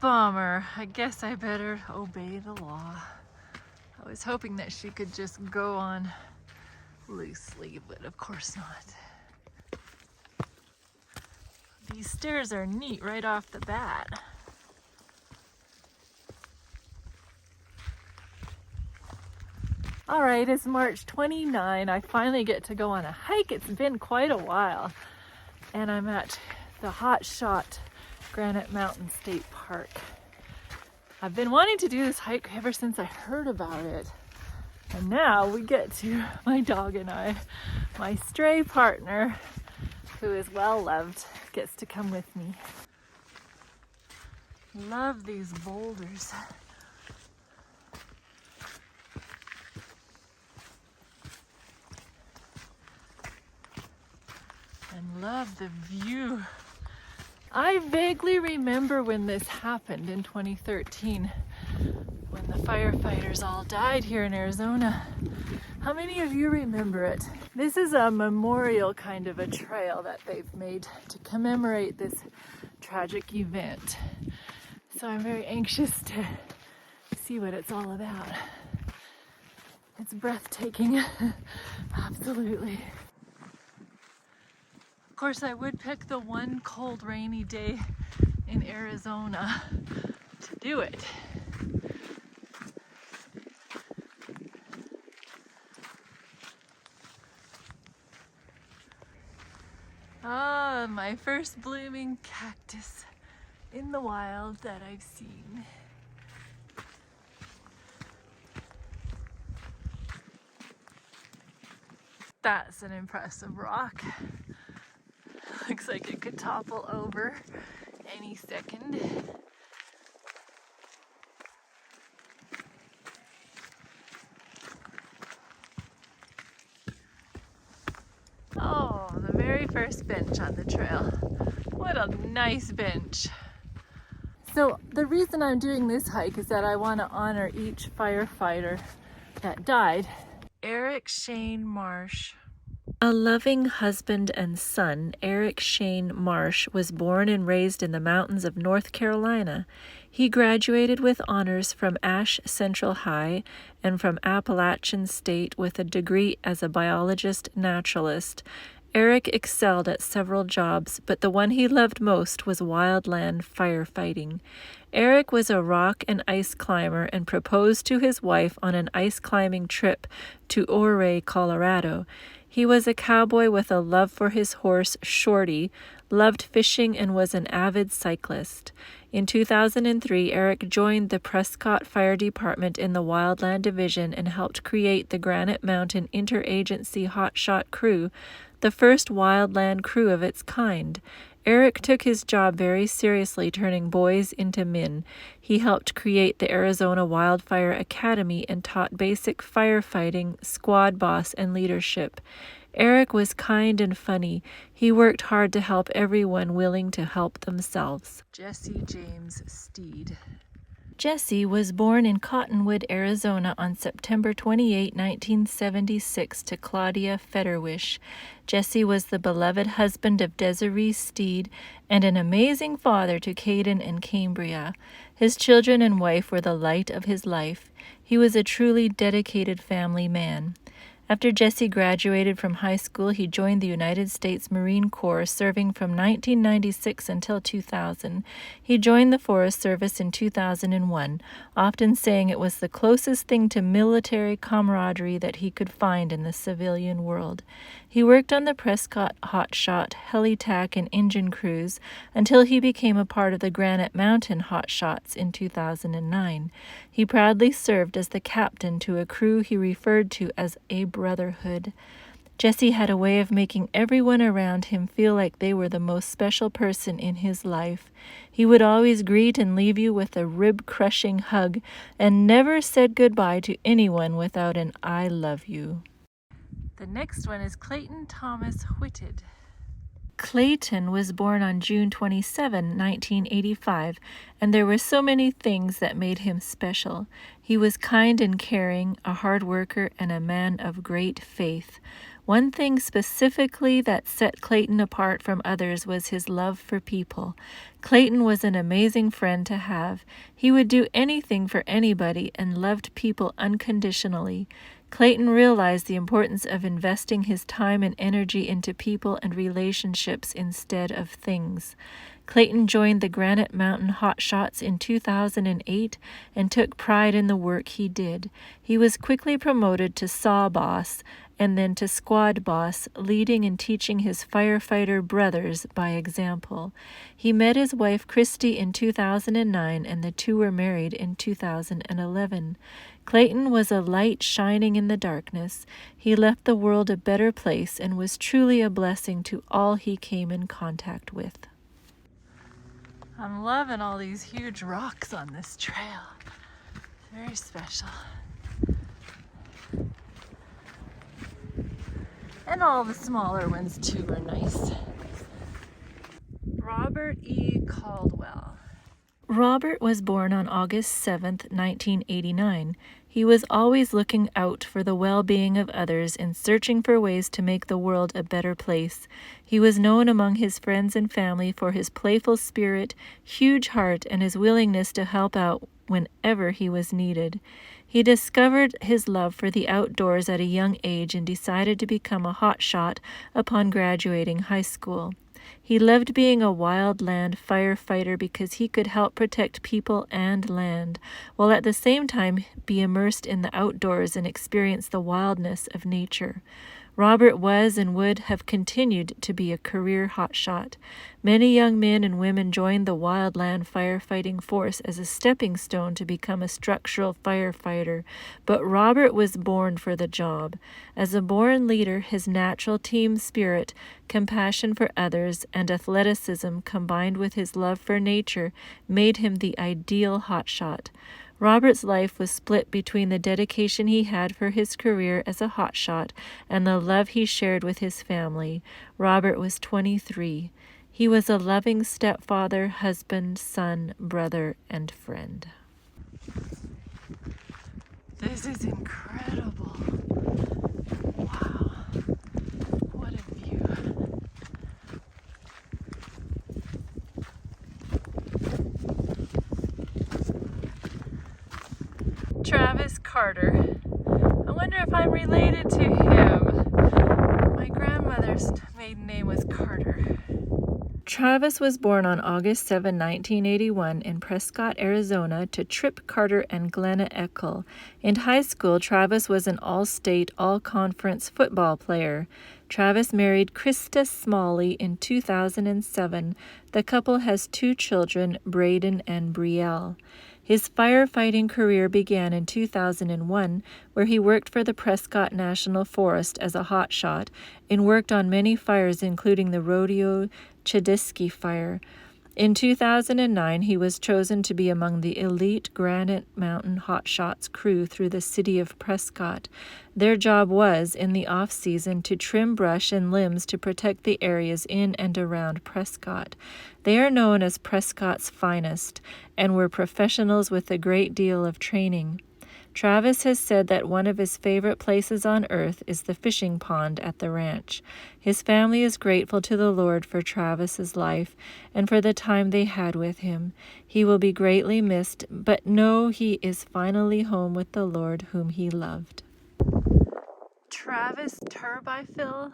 bummer. I guess I better obey the law. I was hoping that she could just go on loosely, but of course not. These stairs are neat right off the bat. All right, it's March 29. I finally get to go on a hike. It's been quite a while. And I'm at the Hotshot Granite Mountain State Park. I've been wanting to do this hike ever since I heard about it. And now we get to, my dog and I, my stray partner, who is well loved, gets to come with me. Love these boulders. And love the view. I vaguely remember when this happened in 2013, when the firefighters all died here in Arizona. How many of you remember it? This is a memorial kind of a trail that they've made to commemorate this tragic event. So I'm very anxious to see what it's all about. It's breathtaking, absolutely. Of course, I would pick the one cold, rainy day in Arizona to do it. Ah, my first blooming cactus in the wild that I've seen. That's an impressive rock. Looks like it could topple over any second. Oh, the very first bench on the trail. What a nice bench. So the reason I'm doing this hike is that I want to honor each firefighter that died. Eric Shane Marsh. A loving husband and son, Eric Shane Marsh was born and raised in the mountains of North Carolina. He graduated with honors from Ash Central High and from Appalachian State with a degree as a biologist naturalist. Eric excelled at several jobs, but the one he loved most was wildland firefighting. Eric was a rock and ice climber and proposed to his wife on an ice climbing trip to Ouray, Colorado. He was a cowboy with a love for his horse, Shorty, loved fishing, and was an avid cyclist. In 2003, Eric joined the Prescott Fire Department in the Wildland Division and helped create the Granite Mountain Interagency Hotshot Crew, the first wildland crew of its kind. Eric took his job very seriously, turning boys into men. He helped create the Arizona Wildfire Academy and taught basic firefighting, squad boss, and leadership. Eric was kind and funny. He worked hard to help everyone willing to help themselves. Jesse James Steed. Jesse was born in Cottonwood, Arizona on September 28, 1976 to Claudia Federwish. Jesse was the beloved husband of Desiree Steed and an amazing father to Caden and Cambria. His children and wife were the light of his life. He was a truly dedicated family man. After Jesse graduated from high school, he joined the United States Marine Corps, serving from 1996 until 2000. He joined the Forest Service in 2001, often saying it was the closest thing to military camaraderie that he could find in the civilian world. He worked on the Prescott Hotshot, Helitack, and engine crews until he became a part of the Granite Mountain Hotshots in 2009. He proudly served as the captain to a crew he referred to as a brotherhood. Jesse had a way of making everyone around him feel like they were the most special person in his life. He would always greet and leave you with a rib-crushing hug and never said goodbye to anyone without an "I love you." The next one is Clayton Thomas Whitted. Clayton was born on June 27, 1985, and there were so many things that made him special. He was kind and caring, a hard worker, and a man of great faith. One thing specifically that set Clayton apart from others was his love for people. Clayton was an amazing friend to have. He would do anything for anybody and loved people unconditionally. Clayton realized the importance of investing his time and energy into people and relationships instead of things. Clayton joined the Granite Mountain Hotshots in 2008 and took pride in the work he did. He was quickly promoted to Saw Boss and then to Squad Boss, leading and teaching his firefighter brothers by example. He met his wife Christy in 2009 and the two were married in 2011. Clayton was a light shining in the darkness. He left the world a better place and was truly a blessing to all he came in contact with. I'm loving all these huge rocks on this trail. Very special. And all the smaller ones too are nice. Robert E Caldwell. Robert was born on August 7th, 1989. He was always looking out for the well-being of others and searching for ways to make the world a better place. He was known among his friends and family for his playful spirit, huge heart, and his willingness to help out whenever he was needed. He discovered his love for the outdoors at a young age and decided to become a hotshot upon graduating high school. He loved being a wildland firefighter because he could help protect people and land, while at the same time be immersed in the outdoors and experience the wildness of nature. Robert was and would have continued to be a career hotshot. Many young men and women joined the wildland firefighting force as a stepping stone to become a structural firefighter, but Robert was born for the job. As a born leader, his natural team spirit, compassion for others, and athleticism combined with his love for nature made him the ideal hotshot. Robert's life was split between the dedication he had for his career as a hotshot and the love he shared with his family. Robert was 23. He was a loving stepfather, husband, son, brother, and friend. This is incredible. Wow. What a view. Travis Carter. I wonder if I'm related to him. My grandmother's maiden name was Carter. Travis was born on August 7, 1981 in Prescott, Arizona to Trip Carter and Glenna Eckel. In high school, Travis was an all-state, all-conference football player. Travis married Krista Smalley in 2007. The couple has 2 children, Braden and Brielle. His firefighting career began in 2001, where he worked for the Prescott National Forest as a hotshot and worked on many fires including the Rodeo Chediski Fire. In 2009, he was chosen to be among the elite Granite Mountain Hotshots crew through the city of Prescott. Their job was, in the off-season, to trim brush and limbs to protect the areas in and around Prescott. They are known as Prescott's finest and were professionals with a great deal of training. Travis has said that one of his favorite places on earth is the fishing pond at the ranch. His family is grateful to the Lord for Travis's life and for the time they had with him. He will be greatly missed, but know he is finally home with the Lord whom he loved. Travis Turbine.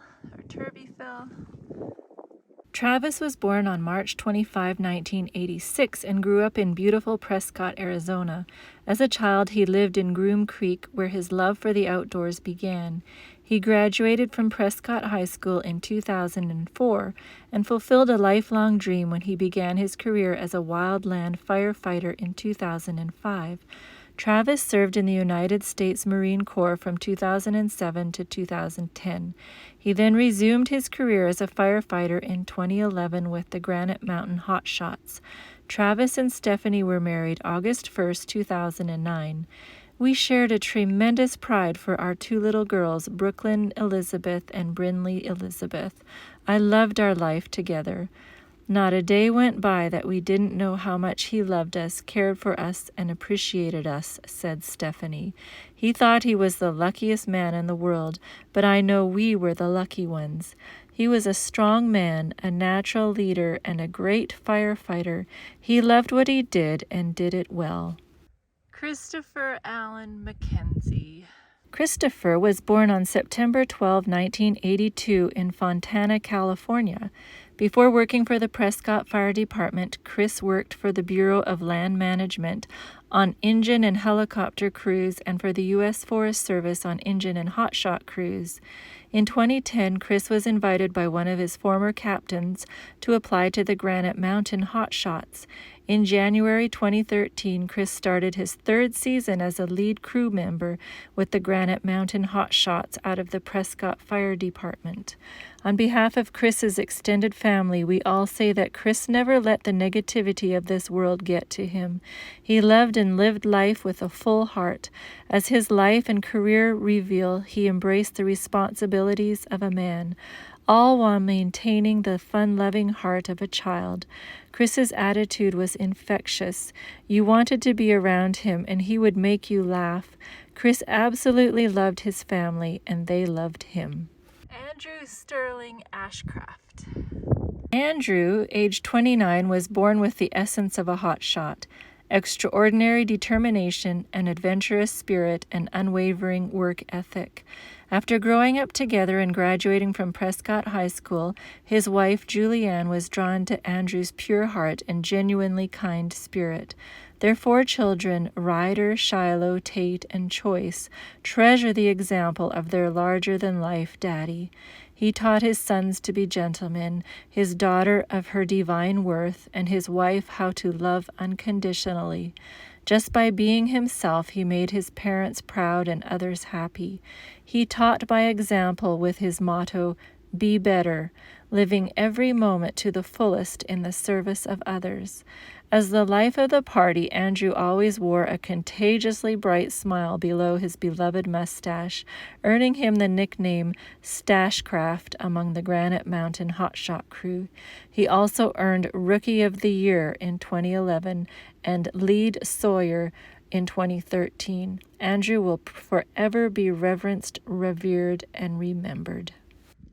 Travis was born on March 25, 1986 and grew up in beautiful Prescott, Arizona. As a child, he lived in Groom Creek, where his love for the outdoors began. He graduated from Prescott High School in 2004 and fulfilled a lifelong dream when he began his career as a wildland firefighter in 2005. Travis served in the United States Marine Corps from 2007 to 2010. He then resumed his career as a firefighter in 2011 with the Granite Mountain Hotshots. Travis and Stephanie were married August 1, 2009. We shared a tremendous pride for our two little girls, Brooklyn Elizabeth and Brinley Elizabeth. I loved our life together. Not a day went by that we didn't know how much he loved us, cared for us, and appreciated us, said Stephanie. He thought he was the luckiest man in the world, but I know we were the lucky ones. He was a strong man, a natural leader, and a great firefighter. He loved what he did and did it well. Christopher Allen McKenzie. Christopher was born on September 12, 1982 in Fontana, California. Before working for the Prescott Fire Department, Chris worked for the Bureau of Land Management on engine and helicopter crews and for the U.S. Forest Service on engine and hotshot crews. In 2010, Chris was invited by one of his former captains to apply to the Granite Mountain Hotshots. In January 2013, Chris started his third season as a lead crew member with the Granite Mountain Hotshots out of the Prescott Fire Department. On behalf of Chris's extended family, we all say that Chris never let the negativity of this world get to him. He loved and lived life with a full heart. As his life and career reveal, he embraced the responsibilities of a man, all while maintaining the fun-loving heart of a child. Chris's attitude was infectious. You wanted to be around him, and he would make you laugh. Chris absolutely loved his family, and they loved him. Andrew Sterling Ashcraft. Andrew, age 29, was born with the essence of a hotshot. Extraordinary determination, an adventurous spirit, and unwavering work ethic. After growing up together and graduating from Prescott High School, his wife Julianne was drawn to Andrew's pure heart and genuinely kind spirit. Their 4 children, Ryder, Shiloh, Tate, and Choice, treasure the example of their larger-than-life daddy. He taught his sons to be gentlemen, his daughter of her divine worth, and his wife how to love unconditionally. Just by being himself, he made his parents proud and others happy. He taught by example with his motto, "Be better," living every moment to the fullest in the service of others. As the life of the party, Andrew always wore a contagiously bright smile below his beloved mustache, earning him the nickname Ashcraft among the Granite Mountain Hotshot crew. He also earned Rookie of the Year in 2011 and Lead Sawyer in 2013. Andrew will forever be reverenced, revered, and remembered.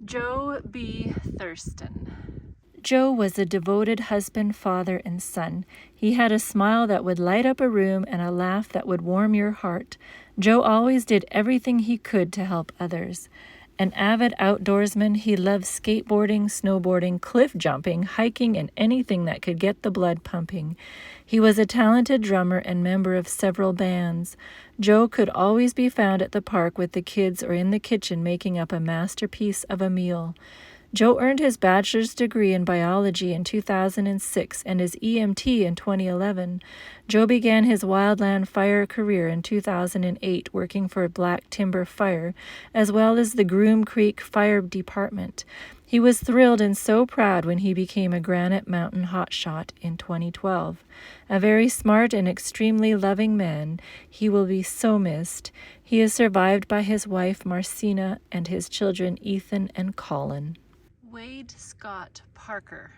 Joe B. Thurston. Joe was a devoted husband, father, and son. He had a smile that would light up a room and a laugh that would warm your heart. Joe always did everything he could to help others. An avid outdoorsman, he loved skateboarding, snowboarding, cliff jumping, hiking, and anything that could get the blood pumping. He was a talented drummer and member of several bands. Joe could always be found at the park with the kids or in the kitchen making up a masterpiece of a meal. Joe earned his bachelor's degree in biology in 2006 and his EMT in 2011. Joe began his wildland fire career in 2008 working for Black Timber Fire, as well as the Groom Creek Fire Department. He was thrilled and so proud when he became a Granite Mountain Hotshot in 2012. A very smart and extremely loving man, he will be so missed. He is survived by his wife Marcina and his children Ethan and Colin. Wade Scott Parker.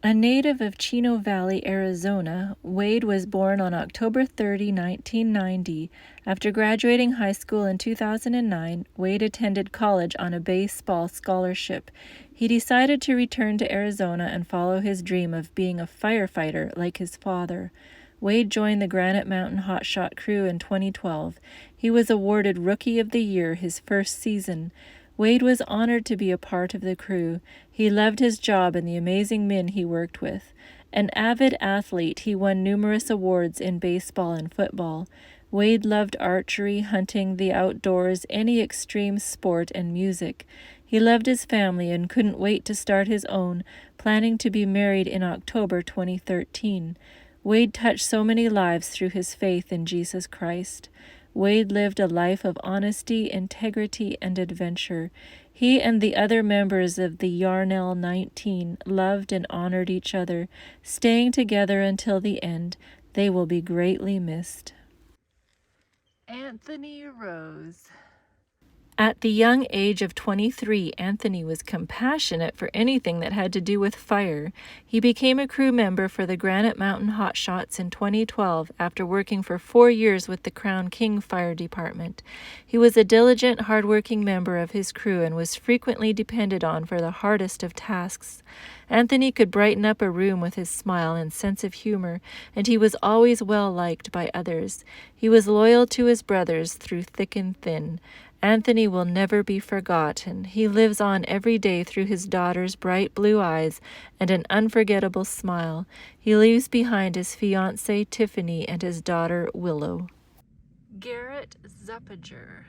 A native of Chino Valley, Arizona, Wade was born on October 30, 1990. After graduating high school in 2009, Wade attended college on a baseball scholarship. He decided to return to Arizona and follow his dream of being a firefighter like his father. Wade joined the Granite Mountain Hotshot crew in 2012. He was awarded Rookie of the Year his first season. Wade was honored to be a part of the crew. He loved his job and the amazing men he worked with. An avid athlete, he won numerous awards in baseball and football. Wade loved archery, hunting, the outdoors, any extreme sport, and music. He loved his family and couldn't wait to start his own, planning to be married in October 2013. Wade touched so many lives through his faith in Jesus Christ. Wade lived a life of honesty, integrity, and adventure. He and the other members of the Yarnell 19 loved and honored each other, staying together until the end. They will be greatly missed. Anthony Rose. At the young age of 23, Anthony was compassionate for anything that had to do with fire. He became a crew member for the Granite Mountain Hotshots in 2012 after working for 4 years with the Crown King Fire Department. He was a diligent, hardworking member of his crew and was frequently depended on for the hardest of tasks. Anthony could brighten up a room with his smile and sense of humor, and he was always well liked by others. He was loyal to his brothers through thick and thin. Anthony will never be forgotten. He lives on every day through his daughter's bright blue eyes and an unforgettable smile. He leaves behind his fiancée Tiffany and his daughter Willow. Garrett Zapper.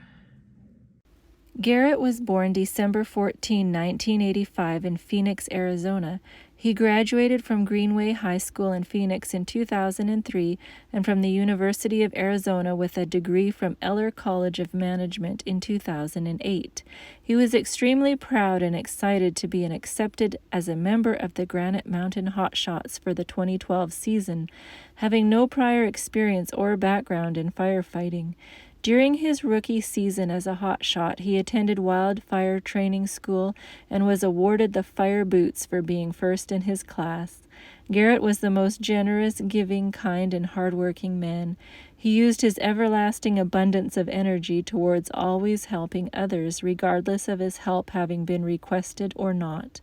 Garrett was born December 14, 1985 in Phoenix, Arizona. He graduated from Greenway High School in Phoenix in 2003 and from the University of Arizona with a degree from Eller College of Management in 2008. He was extremely proud and excited to be accepted as a member of the Granite Mountain Hotshots for the 2012 season, having no prior experience or background in firefighting. During his rookie season as a hotshot, he attended Wildfire training school and was awarded the Fire Boots for being first in his class. Garrett was the most generous, giving, kind, and hardworking man. He used his everlasting abundance of energy towards always helping others, regardless of his help having been requested or not.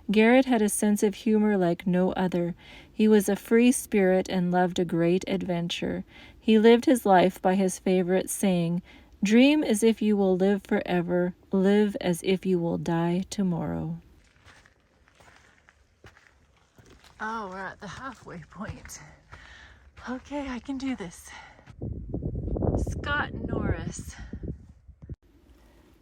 Garrett had a sense of humor like no other. He was a free spirit and loved a great adventure. He lived his life by his favorite saying, "Dream as if you will live forever, live as if you will die tomorrow." Oh, we're at the halfway point. Okay, I can do this. Scott Norris.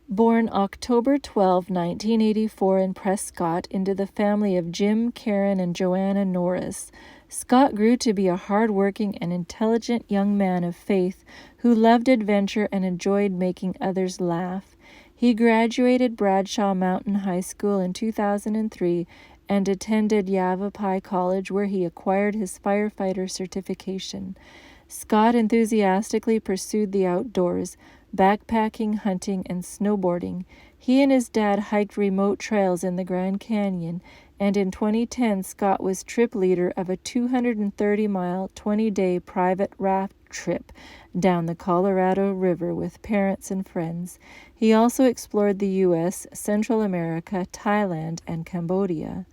Born October 12, 1984 in Prescott into the family of Jim, Karen, and Joanna Norris, Scott grew to be a hard-working and intelligent young man of faith who loved adventure and enjoyed making others laugh. He graduated Bradshaw Mountain High School in 2003 and attended Yavapai College, where he acquired his firefighter certification. Scott enthusiastically pursued the outdoors, backpacking, hunting, and snowboarding. He and his dad hiked remote trails in the Grand Canyon, and in 2010 Scott was trip leader of a 230-mile, 20-day private raft trip down the Colorado River with parents and friends. He also explored the U.S., Central America, Thailand, and Cambodia.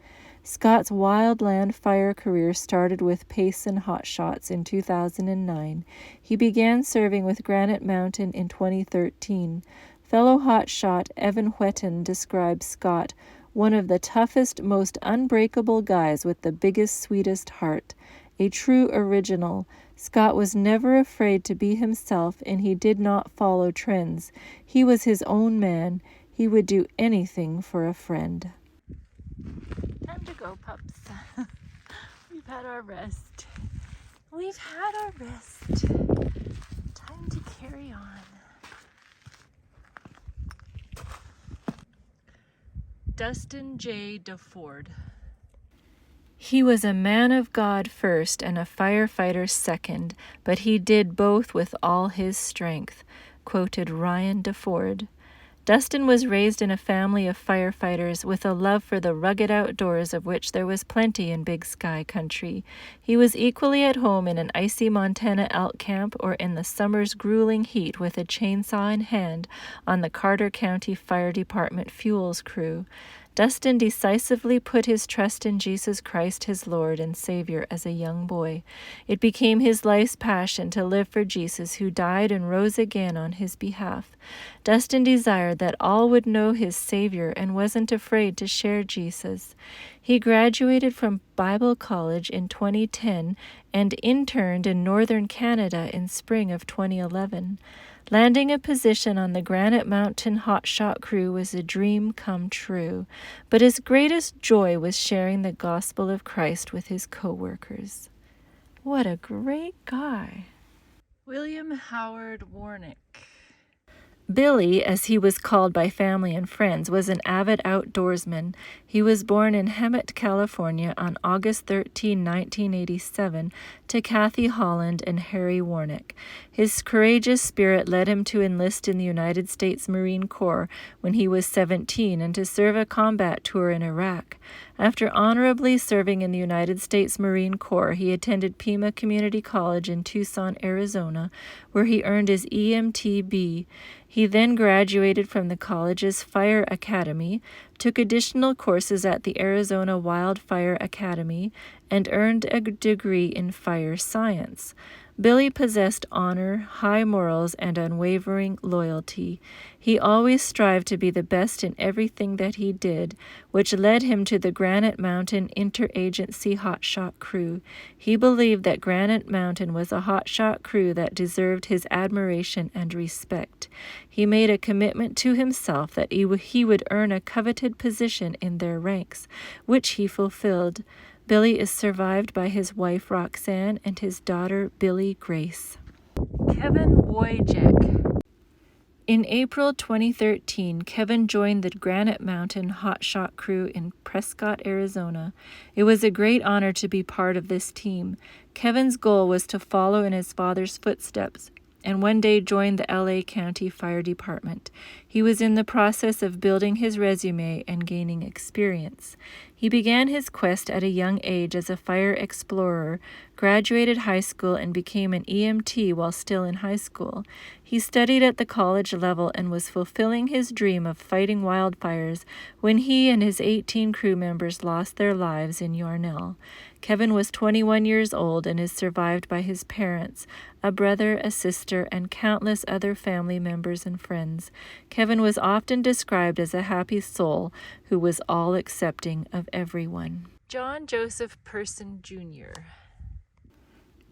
Scott's wildland fire career started with Payson Hotshots in 2009. He began serving with Granite Mountain in 2013. Fellow hotshot Evan Whitton describes Scott, one of the toughest, most unbreakable guys with the biggest, sweetest heart. A true original, Scott was never afraid to be himself, and he did not follow trends. He was his own man. He would do anything for a friend. Time to go, pups. We've had our rest. We've had our rest. Time to carry on. Dustin Deford. He was a man of God first and a firefighter second, but he did both with all his strength, quoted Ryan Deford. Dustin was raised in a family of firefighters with a love for the rugged outdoors, of which there was plenty in Big Sky country. He was equally at home in an icy Montana elk camp or in the summer's grueling heat with a chainsaw in hand on the Carter County Fire Department fuels crew. Dustin decisively put his trust in Jesus Christ, his Lord and Savior, as a young boy. It became his life's passion to live for Jesus, who died and rose again on his behalf. Dustin desired that all would know his Savior and wasn't afraid to share Jesus. He graduated from Bible College in 2010 and interned in northern Canada in spring of 2011. Landing a position on the Granite Mountain Hotshot crew was a dream come true, but his greatest joy was sharing the gospel of Christ with his co-workers. What a great guy. William Howard Warnick. Billy, as he was called by family and friends, was an avid outdoorsman. He was born in Hemet, California on August 13, 1987, to Kathy Holland and Harry Warnick. His courageous spirit led him to enlist in the United States Marine Corps when he was 17 and to serve a combat tour in Iraq. After honorably serving in the United States Marine Corps, he attended Pima Community College in Tucson, Arizona, where he earned his EMT-B. He then graduated from the college's Fire Academy, took additional courses at the Arizona Wildfire Academy, and earned a degree in fire science. Billy possessed honor, high morals, and unwavering loyalty. He always strived to be the best in everything that he did, which led him to the Granite Mountain Interagency Hotshot Crew. He believed that Granite Mountain was a hotshot crew that deserved his admiration and respect. He made a commitment to himself that he would earn a coveted position in their ranks, which he fulfilled. Billy is survived by his wife Roxanne and his daughter Billy Grace. Kevin Wojcik. In April 2013, Kevin joined the Granite Mountain Hotshot Crew in Prescott, Arizona. It was a great honor to be part of this team. Kevin's goal was to follow in his father's footsteps and one day joined the LA County Fire Department. He was in the process of building his resume and gaining experience. He began his quest at a young age as a fire explorer, graduated high school, and became an EMT while still in high school. He studied at the college level and was fulfilling his dream of fighting wildfires when he and his 18 crew members lost their lives in Yarnell. Kevin was 21 years old and is survived by his parents, a brother, a sister, and countless other family members and friends. Kevin was often described as a happy soul who was all accepting of everyone. John Joseph Person Jr.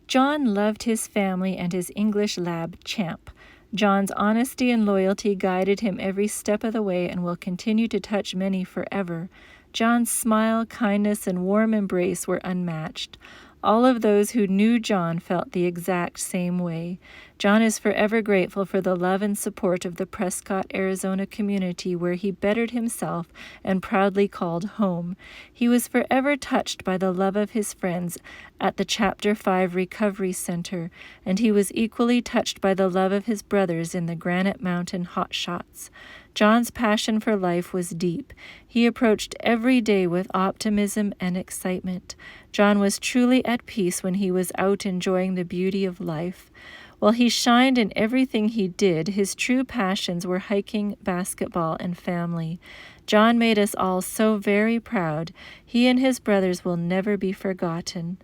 John loved his family and his English lab, Champ. John's honesty and loyalty guided him every step of the way and will continue to touch many forever. John's smile, kindness, and warm embrace were unmatched. All of those who knew John felt the exact same way. John is forever grateful for the love and support of the Prescott, Arizona community where he bettered himself and proudly called home. He was forever touched by the love of his friends at the Chapter 5 Recovery Center, and he was equally touched by the love of his brothers in the Granite Mountain Hotshots. John's passion for life was deep. He approached every day with optimism and excitement. John was truly at peace when he was out enjoying the beauty of life. While he shined in everything he did, his true passions were hiking, basketball, and family. John made us all so very proud. He and his brothers will never be forgotten.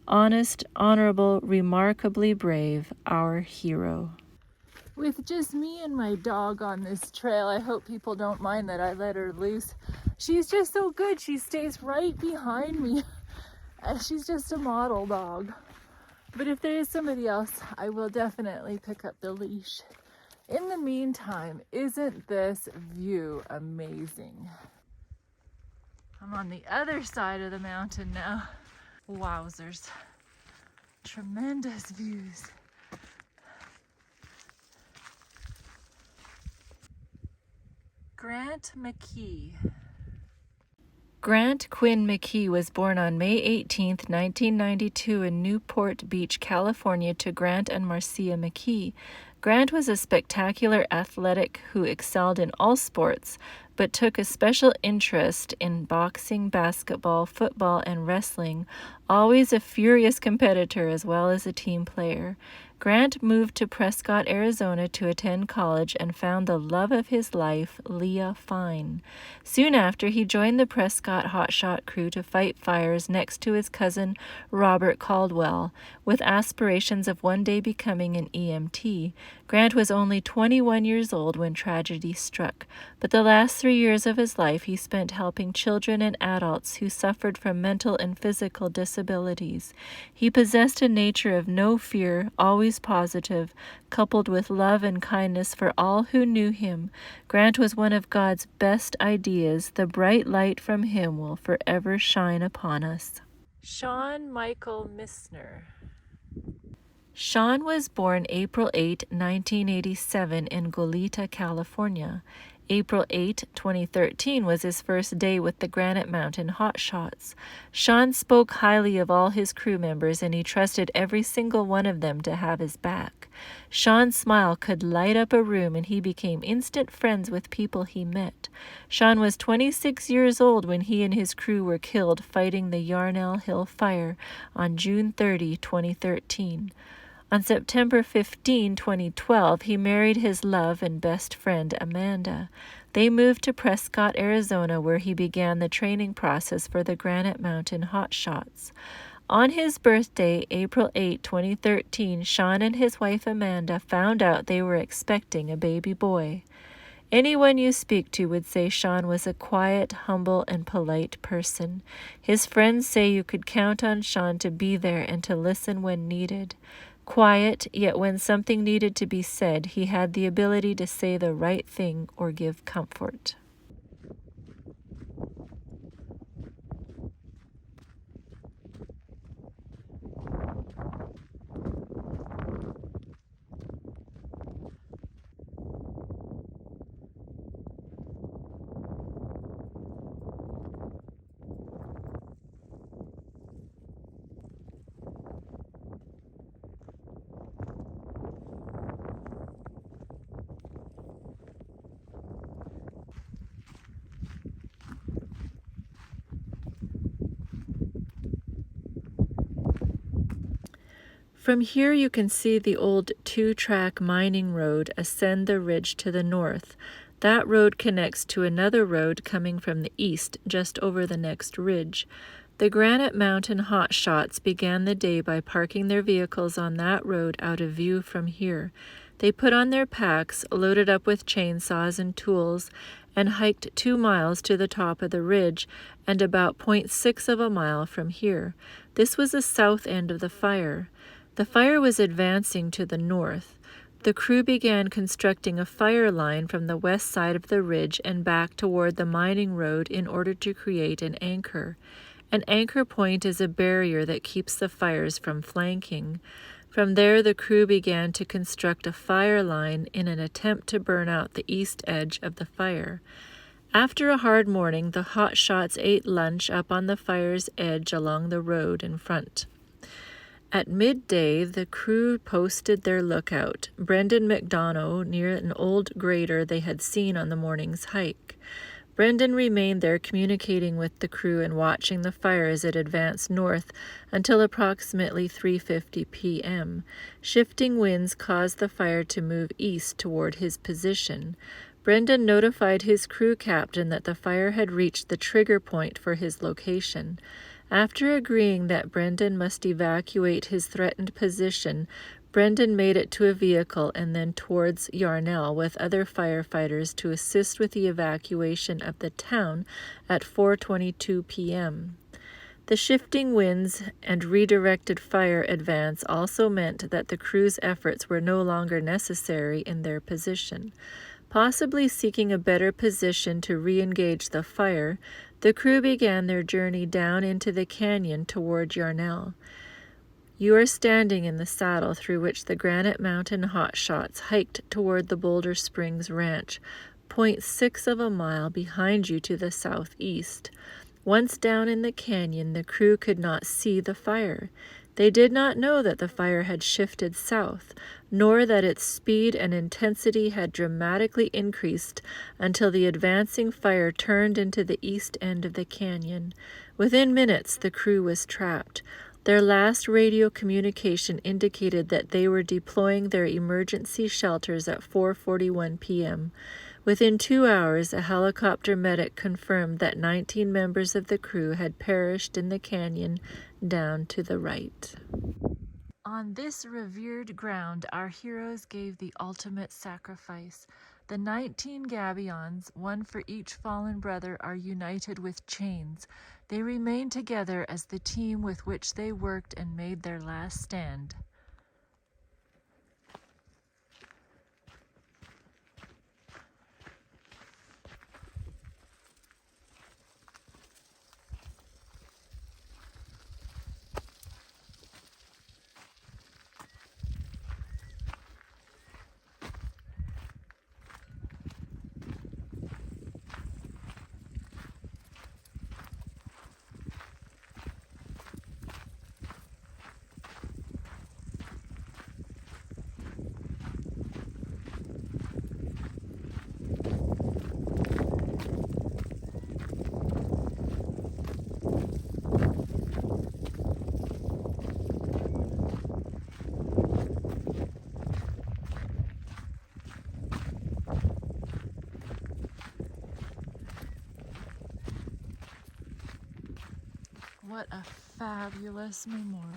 Honest, honorable, remarkably brave, our hero. With just me and my dog on this trail, I hope people don't mind that I let her loose. She's just so good. She stays right behind me. She's just a model dog. But if there is somebody else, I will definitely pick up the leash. In the meantime, isn't this view amazing? I'm on the other side of the mountain now. Wowzers. Tremendous views. Grant McKee. Grant Quinn McKee was born on May 18, 1992 in Newport Beach, California to Grant and Marcia McKee. Grant was a spectacular athletic who excelled in all sports, but took a special interest in boxing, basketball, football, and wrestling, always a furious competitor as well as a team player. Grant moved to Prescott, Arizona to attend college and found the love of his life, Leah Fine. Soon after, he joined the Prescott Hotshot Crew to fight fires next to his cousin, Robert Caldwell, with aspirations of one day becoming an EMT. Grant was only 21 years old when tragedy struck, but the last 3 years of his life he spent helping children and adults who suffered from mental and physical disabilities. He possessed a nature of no fear, always positive, coupled with love and kindness for all who knew him. Grant was one of God's best ideas. The bright light from him will forever shine upon us. Sean Michael Missner. Sean was born April 8, 1987 in Goleta, California. April 8, 2013 was his first day with the Granite Mountain Hotshots. Sean spoke highly of all his crew members and he trusted every single one of them to have his back. Sean's smile could light up a room and he became instant friends with people he met. Sean was 26 years old when he and his crew were killed fighting the Yarnell Hill Fire on June 30, 2013. On September 15, 2012, he married his love and best friend, Amanda. They moved to Prescott, Arizona, where he began the training process for the Granite Mountain Hotshots. On his birthday, April 8, 2013, Sean and his wife Amanda found out they were expecting a baby boy. Anyone you speak to would say Sean was a quiet, humble, and polite person. His friends say you could count on Sean to be there and to listen when needed. Quiet, yet when something needed to be said, he had the ability to say the right thing or give comfort. From here you can see the old two-track mining road ascend the ridge to the north. That road connects to another road coming from the east just over the next ridge. The Granite Mountain Hotshots began the day by parking their vehicles on that road out of view from here. They put on their packs, loaded up with chainsaws and tools, and hiked 2 miles to the top of the ridge and about 0.6 of a mile from here. This was the south end of the fire. The fire was advancing to the north. The crew began constructing a fire line from the west side of the ridge and back toward the mining road in order to create an anchor. An anchor point is a barrier that keeps the fires from flanking. From there, the crew began to construct a fire line in an attempt to burn out the east edge of the fire. After a hard morning, the Hotshots ate lunch up on the fire's edge along the road in front. At midday, the crew posted their lookout, Brendan McDonough, near an old grader they had seen on the morning's hike. Brendan remained there communicating with the crew and watching the fire as it advanced north until approximately 3:50 p.m. Shifting winds caused the fire to move east toward his position. Brendan notified his crew captain that the fire had reached the trigger point for his location. After agreeing that Brendan must evacuate his threatened position, Brendan made it to a vehicle and then towards Yarnell with other firefighters to assist with the evacuation of the town at 4:22 p.m. The shifting winds and redirected fire advance also meant that the crew's efforts were no longer necessary in their position. Possibly seeking a better position to re-engage the fire, the crew began their journey down into the canyon toward Yarnell. You are standing in the saddle through which the Granite Mountain Hotshots hiked toward the Boulder Springs Ranch, 0.6 of a mile behind you to the southeast. Once down in the canyon, the crew could not see the fire. They did not know that the fire had shifted south, nor that its speed and intensity had dramatically increased until the advancing fire turned into the east end of the canyon. Within minutes, the crew was trapped. Their last radio communication indicated that they were deploying their emergency shelters at 4:41 p.m. Within 2 hours, a helicopter medic confirmed that 19 members of the crew had perished in the canyon down to the right. On this revered ground, our heroes gave the ultimate sacrifice. The 19 gabions, one for each fallen brother, are united with chains. They remain together as the team with which they worked and made their last stand. What a fabulous memorial.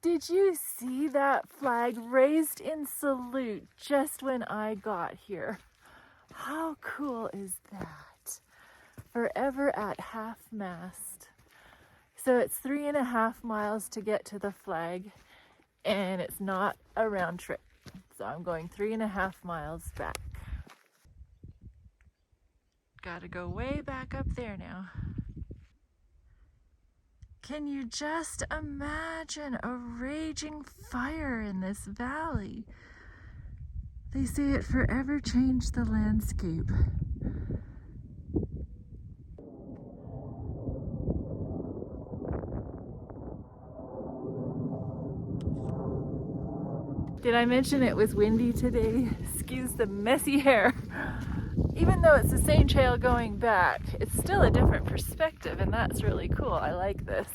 Did you see that flag raised in salute just when I got here? How cool is that? Forever at half-mast. So it's 3.5 miles to get to the flag, and it's not a round trip. So I'm going 3.5 miles back. Gotta go way back up there now. Can you just imagine a raging fire in this valley? They say it forever changed the landscape. Did I mention it was windy today? Excuse the messy hair. Even though it's the same trail going back, it's still a different perspective, and that's really cool. I like this.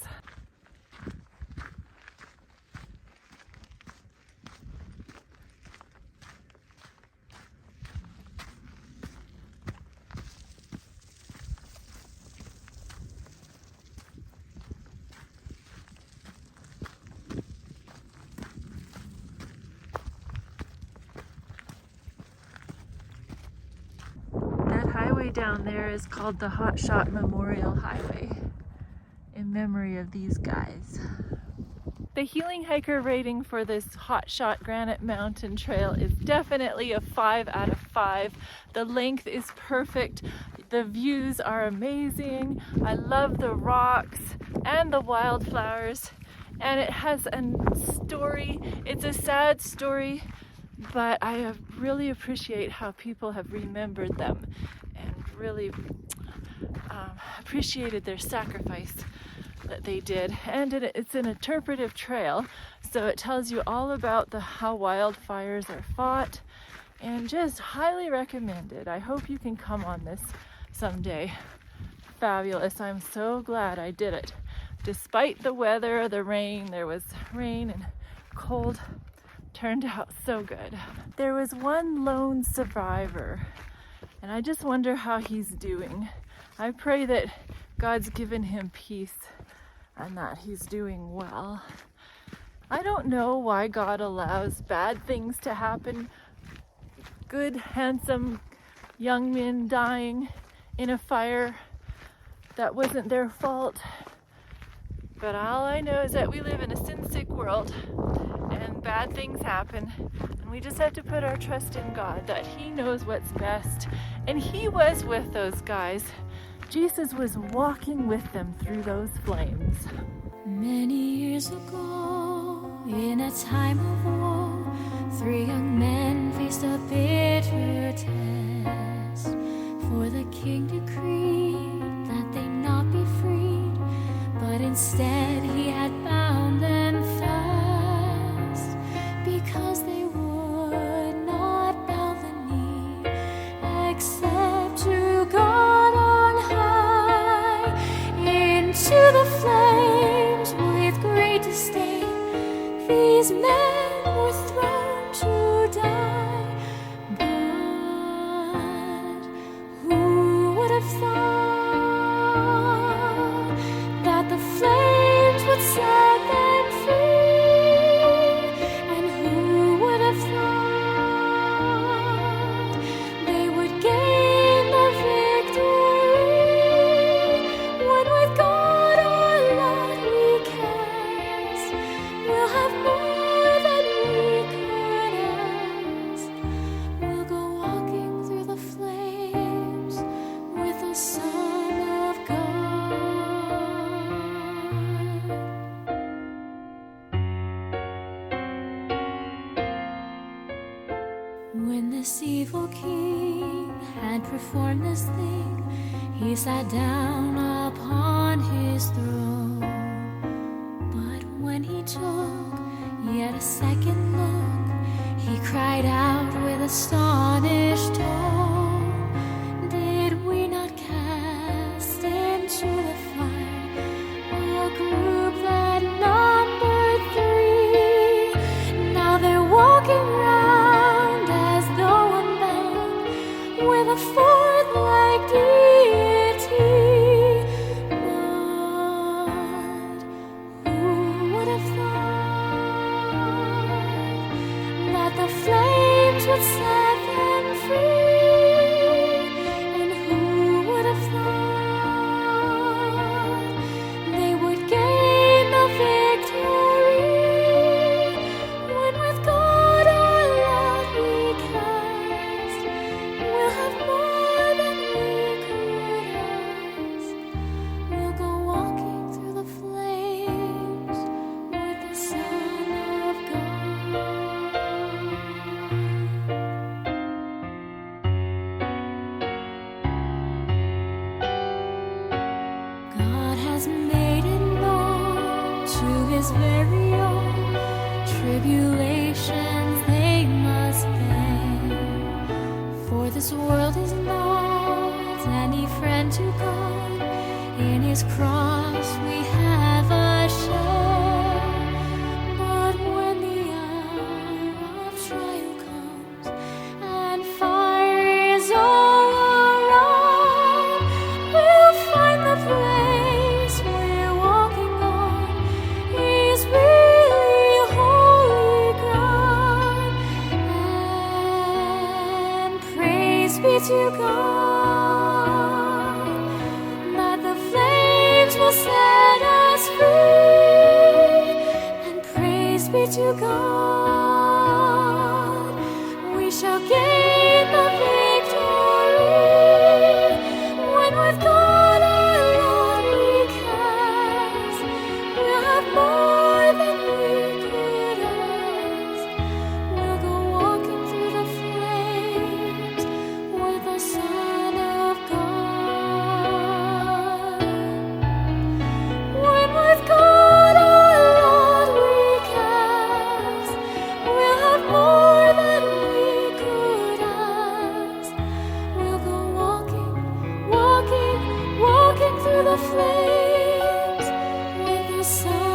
Down there is called the Hotshots Memorial Highway in memory of these guys. The healing hiker rating for this Hotshot Granite Mountain Trail is definitely a 5 out of 5. The length is perfect. The views are amazing. I love the rocks and the wildflowers, and it has a story. It's a sad story, but I really appreciate how people have remembered them and really appreciated their sacrifice that they did. And it's an interpretive trail, so it tells you all about how wildfires are fought, and just highly recommended. I hope you can come on this someday. Fabulous. I'm so glad I did it. Despite the weather, the rain, there was rain and cold, turned out so good. There was one lone survivor, and I just wonder how he's doing. I pray that God's given him peace and that he's doing well. I don't know why God allows bad things to happen. Good, handsome young men dying in a fire that wasn't their fault. But all I know is that we live in a sin-sick world, and bad things happen. And we just have to put our trust in God that He knows what's best. And He was with those guys. Jesus was walking with them through those flames. Many years ago, in a time of war, 3 young men faced a bitter test. For the king decreed that they not be freed, but instead he had bound them fast, because they would not bow the knee, except to God on high. Into the flames with great disdain, these men were thrown to die. But who would have thought that the flames would set them free? And who would have thought they would gain the victory? When with God our lot we cast, we'll have more than we could ask. We'll go walking through the flames with the Son of God. When this evil king had performed this thing, he sat down upon his throne. But when he took a second look, he cried out with astonished tone, "Did we not cast into the fire a group that numbered 3? Now they're walking round as though unbound with a fourth like deity. But who would have thought that the flames would set them free? And who would have thought they would gain the victory? When with God our lot we cast, we'll have more than we could ask. We'll go walking through the flames with the Son of God. God has made it known to his very own, tribulations they must bear. For this world is not any friend to God. In his cross we have a share. But when the hour of trial comes and fire is all around, we'll find the place we're walking on is really holy ground. And praise be to God that the flames will set us free. And praise be to God, we shall gain the victory. When with God our lot we cast, we'll have more than we could ask. We'll go walking through the flames with the Son of God. When with God our lot we cast, we'll have more than we could ask. We'll go walking, walking, walking through the flames with the Son